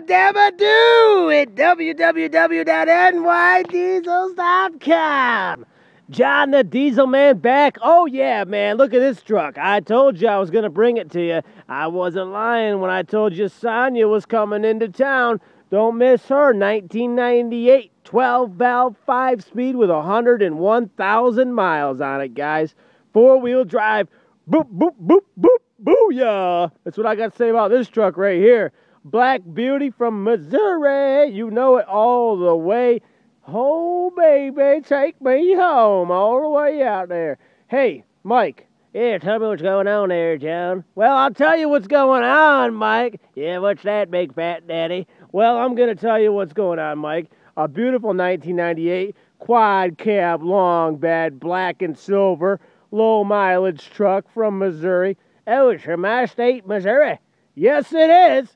dabba do at www.nydiesels.com. John the Diesel Man back. Oh yeah, man, look at this truck. I told you I was going to bring it to you. I wasn't lying when I told you Sonya was coming into town. Don't miss her. 1998 12-valve 5-speed with 101,000 miles on it, guys. Four-wheel drive. Boop, boop, boop, boop, booyah. That's what I got to say about this truck right here. Black Beauty from Missouri. You know it all the way. Oh, baby, take me home all the way out there. Hey, Mike. Yeah, tell me what's going on there, John. Well, I'll tell you what's going on, Mike. Yeah, what's that, big fat daddy? Well, I'm going to tell you what's going on, Mike. A beautiful 1998 quad cab long bed, black and silver, low mileage truck from Missouri. Oh, it's from my state, Missouri. Yes, it is.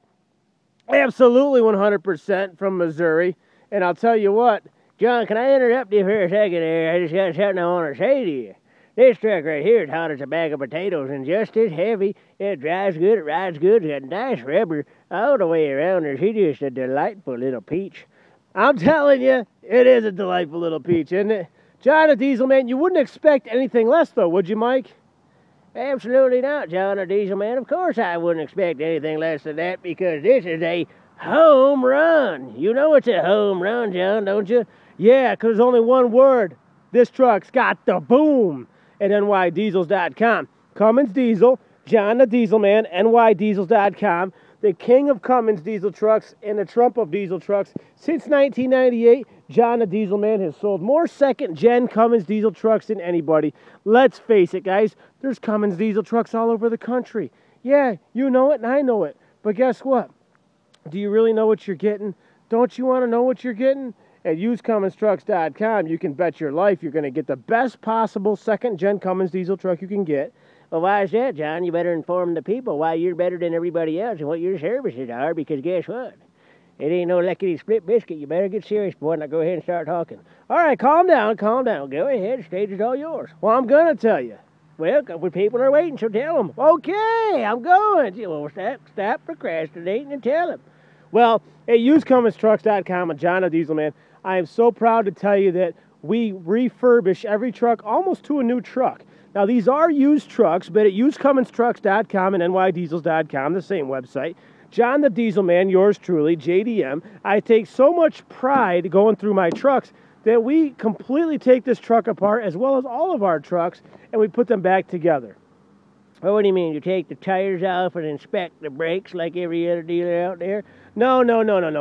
Absolutely 100% from Missouri. And I'll tell you what, John, can I interrupt you for a second here? I just got something I want to say to you. This truck right here is hot as a bag of potatoes and just as heavy. It drives good, it rides good, it's got nice rubber all the way around her. She's just a delightful little peach. I'm telling you, it is a delightful little peach, isn't it? John the Diesel Man, you wouldn't expect anything less, though, would you, Mike? Absolutely not, John the Diesel Man. Of course I wouldn't expect anything less than that because this is a home run. You know it's a home run, John, don't you? Yeah, because there's only one word. This truck's got the boom at nydiesels.com. Cummins Diesel, John the Diesel Man, nydiesels.com. The king of Cummins diesel trucks and the Trump of diesel trucks. Since 1998, John the Diesel Man has sold more second-gen Cummins diesel trucks than anybody. Let's face it, guys. There's Cummins diesel trucks all over the country. Yeah, you know it and I know it. But guess what? Do you really know what you're getting? Don't you want to know what you're getting? At usecumminstrucks.com, you can bet your life you're going to get the best possible second-gen Cummins diesel truck you can get. Well, why is that, John? You better inform the people why you're better than everybody else and what your services are, because guess what? It ain't no lickety-split biscuit. You better get serious, boy, now go ahead and start talking. All right, calm down, calm down. Go ahead, the stage is all yours. Well, I'm going to tell you. Well, a couple of people are waiting, so tell them. Okay, I'm going. Well, stop procrastinating and tell them. Well, at usecumminstrucks.com and John the Diesel Man, I am so proud to tell you that we refurbish every truck almost to a new truck. Now, these are used trucks, but at usecumminstrucks.com and nydiesels.com, the same website, John the Diesel Man, yours truly, JDM, I take so much pride going through my trucks that we completely take this truck apart, as well as all of our trucks, and we put them back together. Well, what do you mean? You take the tires off and inspect the brakes like every other dealer out there? No,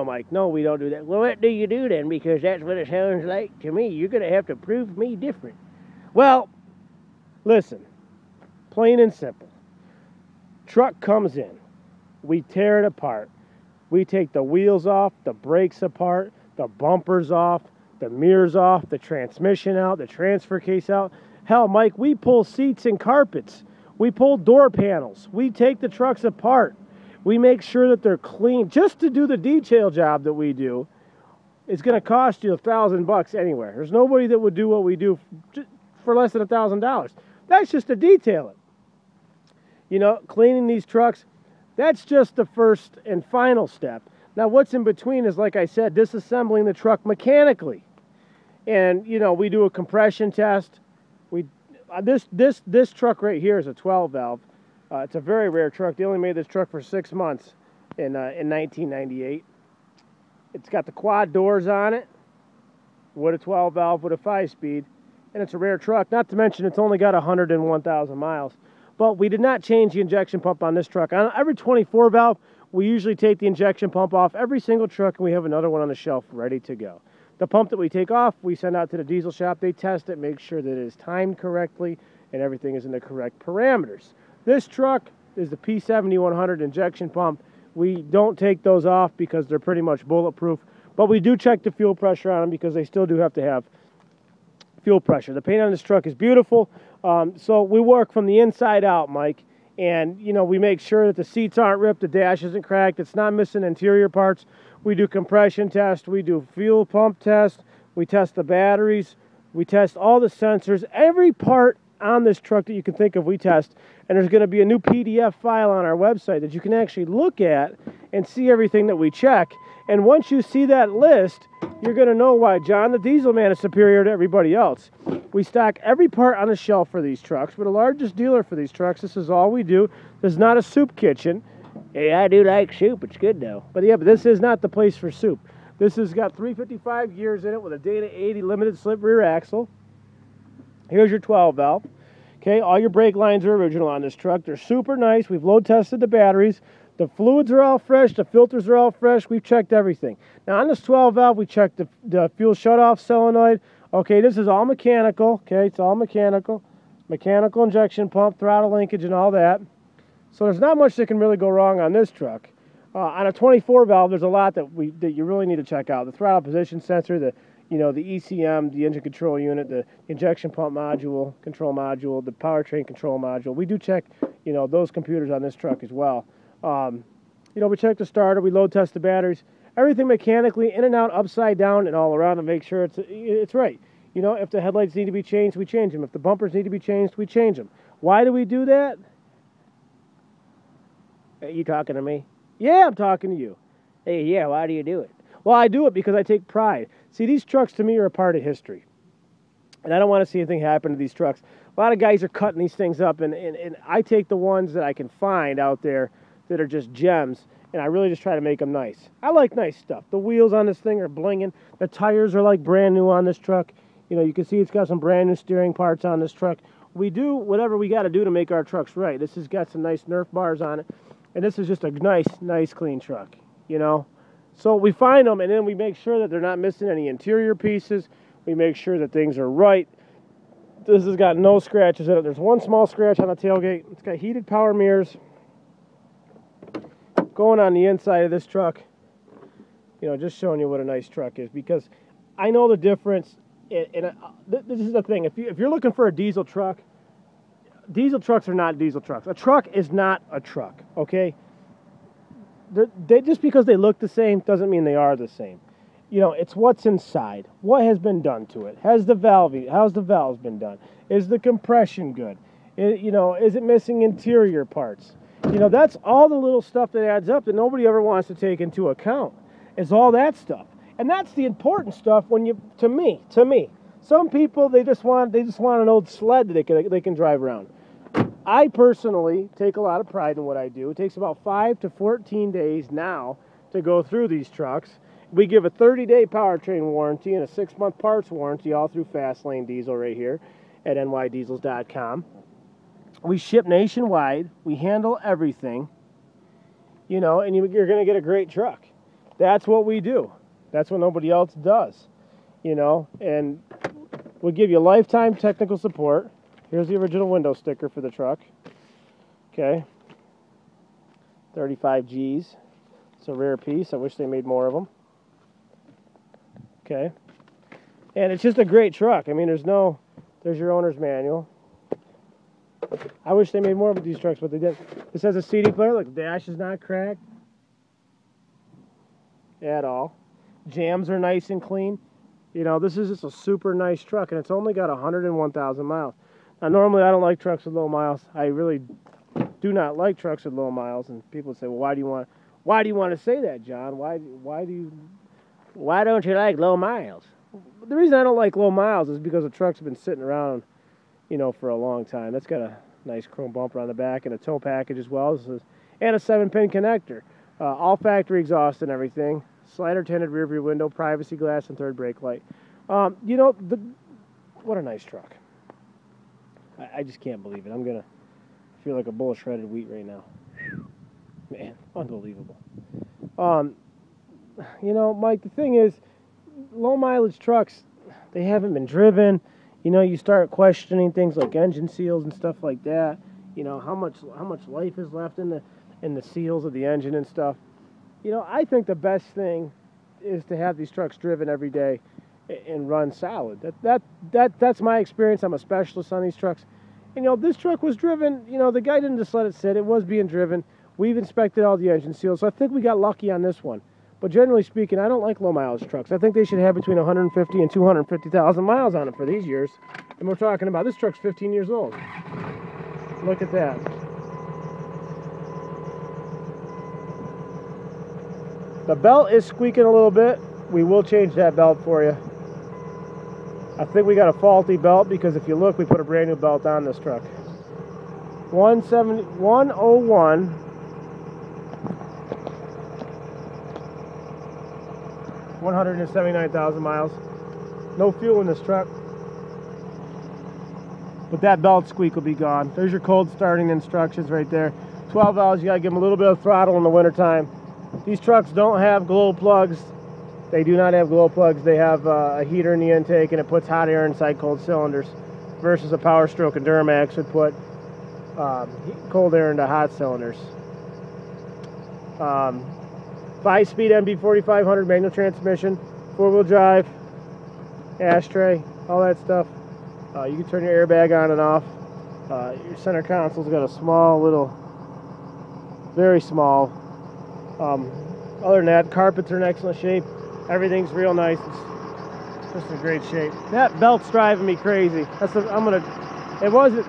Mike. No, we don't do that. Well, what do you do then? Because that's what it sounds like to me. You're going to have to prove me different. Well, listen, plain and simple. Truck comes in. We tear it apart. We take the wheels off, the brakes apart, the bumpers off, the mirrors off, the transmission out, the transfer case out. Hell, Mike, we pull seats and carpets. We pull door panels. We take the trucks apart. We make sure that they're clean. Just to do the detail job that we do, it's going to cost you $1,000 anywhere. There's nobody that would do what we do for less than $1,000. That's just to detail it. You know, cleaning these trucks, that's just the first and final step. Now, what's in between is, like I said, disassembling the truck mechanically. And, you know, we do a compression test. This truck right here is a 12-valve. It's a very rare truck. They only made this truck for 6 months in 1998. It's got the quad doors on it with a 12-valve with a 5-speed. And it's a rare truck. Not to mention it's only got 101,000 miles. But we did not change the injection pump on this truck. On every 24-valve, we usually take the injection pump off every single truck, and we have another one on the shelf ready to go. The pump that we take off, we send out to the diesel shop. They test it, make sure that it is timed correctly, and everything is in the correct parameters. This truck is the P7100 injection pump. We don't take those off because they're pretty much bulletproof, but we do check the fuel pressure on them because they still do have to have fuel pressure. The paint on this truck is beautiful, so we work from the inside out, Mike, and, you know, we make sure that the seats aren't ripped, the dash isn't cracked, it's not missing interior parts. We do compression tests, we do fuel pump tests, we test the batteries, we test all the sensors, every part on this truck that you can think of we test, and there's going to be a new PDF file on our website that you can actually look at and see everything that we check. And once you see that list, you're going to know why John the Diesel Man is superior to everybody else. We stock every part on the shelf for these trucks. We're the largest dealer for these trucks. This is all we do. This is not a soup kitchen. Hey, I do like soup. It's good, though. But yeah, but this is not the place for soup. This has got 355 gears in it with a Dana 80 limited slip rear axle. Here's your 12 valve. Okay, all your brake lines are original on this truck. They're super nice. We've load tested the batteries. The fluids are all fresh. The filters are all fresh. We've checked everything. Now on this 12 valve, we checked the fuel shutoff solenoid. Okay, this is all mechanical. Okay, it's all mechanical. Mechanical injection pump, throttle linkage, and all that. So there's not much that can really go wrong on this truck. On a 24 valve, there's a lot that you really need to check out. The throttle position sensor, the ECM, the engine control unit, the injection pump module, control module, the powertrain control module. We do check, those computers on this truck as well. We check the starter, we load test the batteries, everything mechanically, in and out, upside down, and all around to make sure it's right. If the headlights need to be changed, we change them. If the bumpers need to be changed, we change them. Why do we do that? Are you talking to me? Yeah, I'm talking to you. Hey, yeah, why do you do it? Well, I do it because I take pride. See, these trucks to me are a part of history. And I don't want to see anything happen to these trucks. A lot of guys are cutting these things up, and I take the ones that I can find out there that are just gems, and I really just try to make them nice. I like nice stuff. The wheels on this thing are blinging. The tires are like brand new on this truck. You can see it's got some brand new steering parts on this truck. We do whatever we got to do to make our trucks right. This has got some nice Nerf bars on it, and this is just a nice, clean truck, So we find them, and then we make sure that they're not missing any interior pieces. We make sure that things are right. This has got no scratches in it. There's one small scratch on the tailgate. It's got heated power mirrors going on the inside of this truck. Just showing you what a nice truck is, because I know the difference. This is the thing. If you're looking for a diesel truck, diesel trucks are not diesel trucks. A truck is not a truck, okay? Just because they look the same doesn't mean they are the same. It's what's inside. What has been done to it? How's the valves been done? Is the compression good? Is it missing interior parts? That's all the little stuff that adds up that nobody ever wants to take into account. Is all that stuff. And that's the important stuff to me. Some people, they just want an old sled that they can drive around. I personally take a lot of pride in what I do. It takes about 5 to 14 days now to go through these trucks. We give a 30-day powertrain warranty and a 6-month parts warranty all through Fastlane Diesel right here at nydiesels.com. We ship nationwide. We handle everything, and you're going to get a great truck. That's what we do. That's what nobody else does, and we'll give you lifetime technical support. Here's the original window sticker for the truck. Okay. 35 G's. It's a rare piece. I wish they made more of them. Okay. And it's just a great truck. I mean, there's your owner's manual. I wish they made more of these trucks, but they didn't. This has a CD player. Look, the dash is not cracked at all. Jams are nice and clean. This is just a super nice truck, and it's only got 101,000 miles. Now, normally I don't like trucks with low miles. I really do not like trucks with low miles. And people say, "Well, why do you want to say that, John? Why don't you like low miles?" The reason I don't like low miles is because the truck's been sitting around, for a long time. That's got a nice chrome bumper on the back and a tow package as well, and a 7-pin connector. All factory exhaust and everything. Slider tinted rear view window, privacy glass, and third brake light. What a nice truck. I just can't believe it. I'm going to feel like a bowl of shredded wheat right now. Whew. Man, unbelievable. Mike, the thing is, low mileage trucks, they haven't been driven. You start questioning things like engine seals and stuff like that. How much life is left in the seals of the engine and stuff. I think the best thing is to have these trucks driven every day and run solid. That's my experience. I'm a specialist on these trucks. This truck was driven. The guy didn't just let it sit. It was being driven. We've inspected all the engine seals, so I think we got lucky on this one. But generally speaking, I don't like low mileage trucks. I think they should have between 150 and 250,000 miles on them for these years. And we're talking about this truck's 15 years old. Look at that. The belt is squeaking a little bit. We will change that belt for you. I think we got a faulty belt because if you look, we put a brand new belt on this truck. 101. 179,000 miles. No fuel in this truck. But that belt squeak will be gone. There's your cold starting instructions right there. 12 valves, you gotta give them a little bit of throttle in the wintertime. These trucks don't have glow plugs. They do not have glow plugs. They have a heater in the intake and it puts hot air inside cold cylinders versus a Power Stroke and Duramax would put cold air into hot cylinders. 5-speed MB 4500 manual transmission, 4-wheel drive, ashtray, all that stuff. You can turn your airbag on and off. Your center console's got a small little, very small. Other than that, carpets are in excellent shape. Everything's real nice. It's just in great shape. That belt's driving me crazy. It wasn't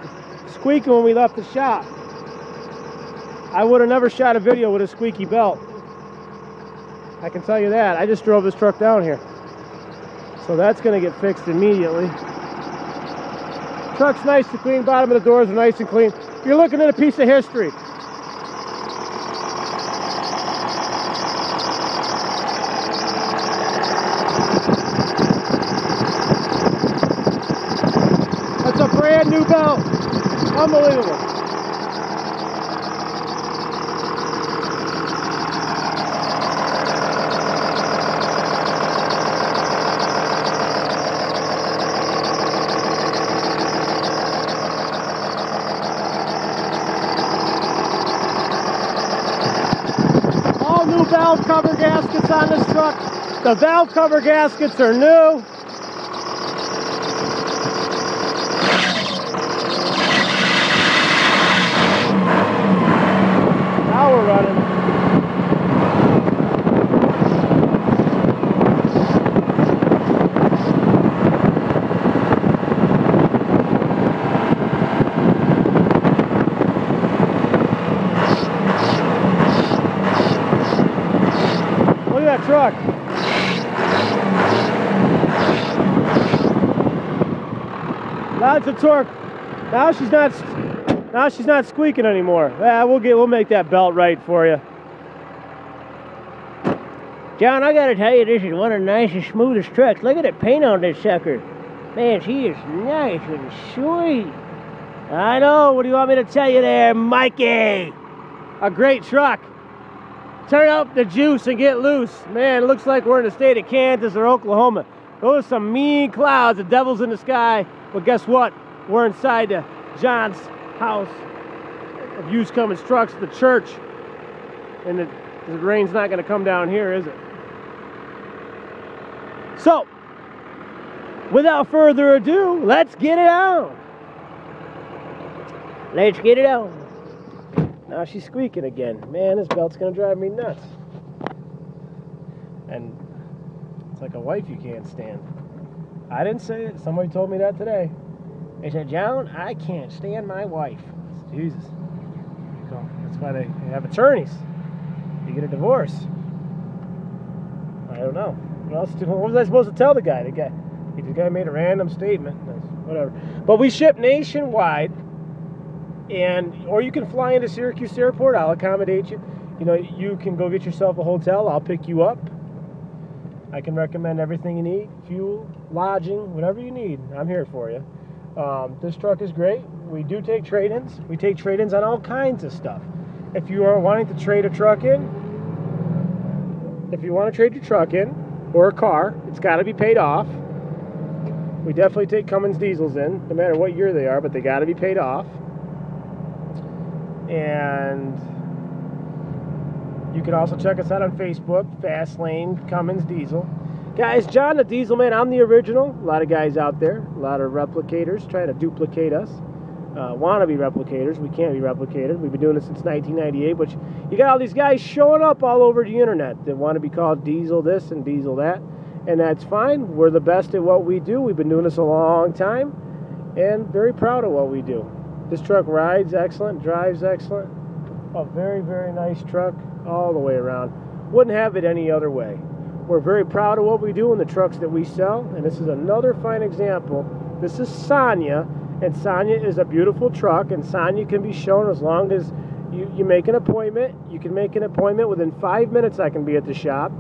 squeaking when we left the shop. I would have never shot a video with a squeaky belt. I can tell you that. I just drove this truck down here. So that's going to get fixed immediately. Truck's nice and clean. Bottom of the doors are nice and clean. You're looking at a piece of history. That's a brand new belt. Unbelievable. All new valve cover gaskets on this truck. The valve cover gaskets are new. Now we're running. Look at that truck. Lots of torque. Now she's not squeaking anymore. We'll make that belt right for you. John, I gotta tell you, this is one of the nicest, smoothest trucks. Look at the paint on this sucker. Man, she is nice and sweet. I know. What do you want me to tell you there, Mikey? A great truck. Turn up the juice and get loose. Man, it looks like we're in the state of Kansas or Oklahoma. Those are some mean clouds. The devil's in the sky. Well, guess what? We're inside John's house of used Cummins trucks, the church. And the rain's not going to come down here, is it? So, without further ado, let's get it on. Let's get it on. Now she's squeaking again. Man, this belt's going to drive me nuts. And it's like a wife you can't stand. I didn't say it. Somebody told me that today. They said, John, I can't stand my wife. Jesus. That's why they have attorneys. You get a divorce. I don't know. What was I supposed to tell the guy? The guy made a random statement. Whatever. But we ship nationwide. Or you can fly into Syracuse Airport. I'll accommodate you. You know, you can go get yourself a hotel. I'll pick you up. I can recommend everything you need. Fuel, lodging, whatever you need. I'm here for you. This truck is great. We do take trade-ins. We take trade-ins on all kinds of stuff. If you are wanting to trade a truck in, if you want to trade your truck in, or a car, it's got to be paid off. We definitely take Cummins diesels in, no matter what year they are, but they got to be paid off. And you can also check us out on Facebook, Fast Lane Cummins Diesel. Guys, John the Diesel Man, I'm the original. A lot of guys out there, a lot of replicators trying to duplicate us. Want to be replicators. We can't be replicated. We've been doing this since 1998, but you got all these guys showing up all over the internet that want to be called Diesel this and Diesel that, and that's fine. We're the best at what we do. We've been doing this a long time, and very proud of what we do. This truck rides excellent, drives excellent. A very, very nice truck all the way around. Wouldn't have it any other way. We're very proud of what we do and the trucks that we sell, and this is another fine example. This is Sonya, and Sonya is a beautiful truck, and Sonya can be shown as long as you make an appointment. You can make an appointment within 5 minutes. I can be at the shop.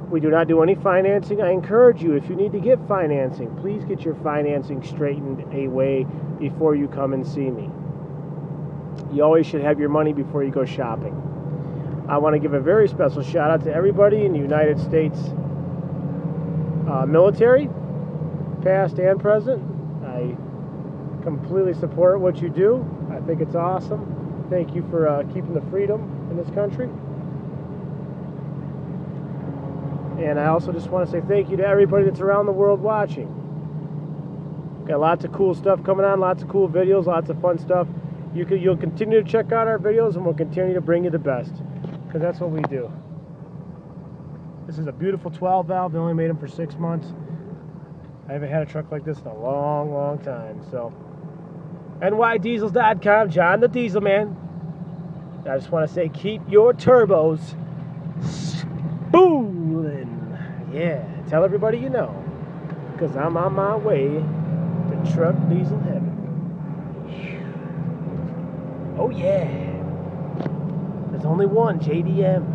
We do not do any financing. I encourage you, if you need to get financing, please get your financing straightened away before you come and see me. You always should have your money before you go shopping. I want to give a very special shout out to everybody in the United States military, past and present. I completely support what you do. I think it's awesome. Thank you for keeping the freedom in this country. And I also just want to say thank you to everybody that's around the world watching. Got lots of cool stuff coming on, lots of cool videos, lots of fun stuff. You'll continue to check out our videos, and we'll continue to bring you the best, because that's what we do. This is a beautiful 12 valve. They only made them for 6 months. I haven't had a truck like this in a long, long time. So, nydiesels.com, John the Diesel Man. I just want to say, keep your turbos spooling. Yeah, tell everybody you know, because I'm on my way to truck diesel heaven. Oh yeah, there's only one JDM.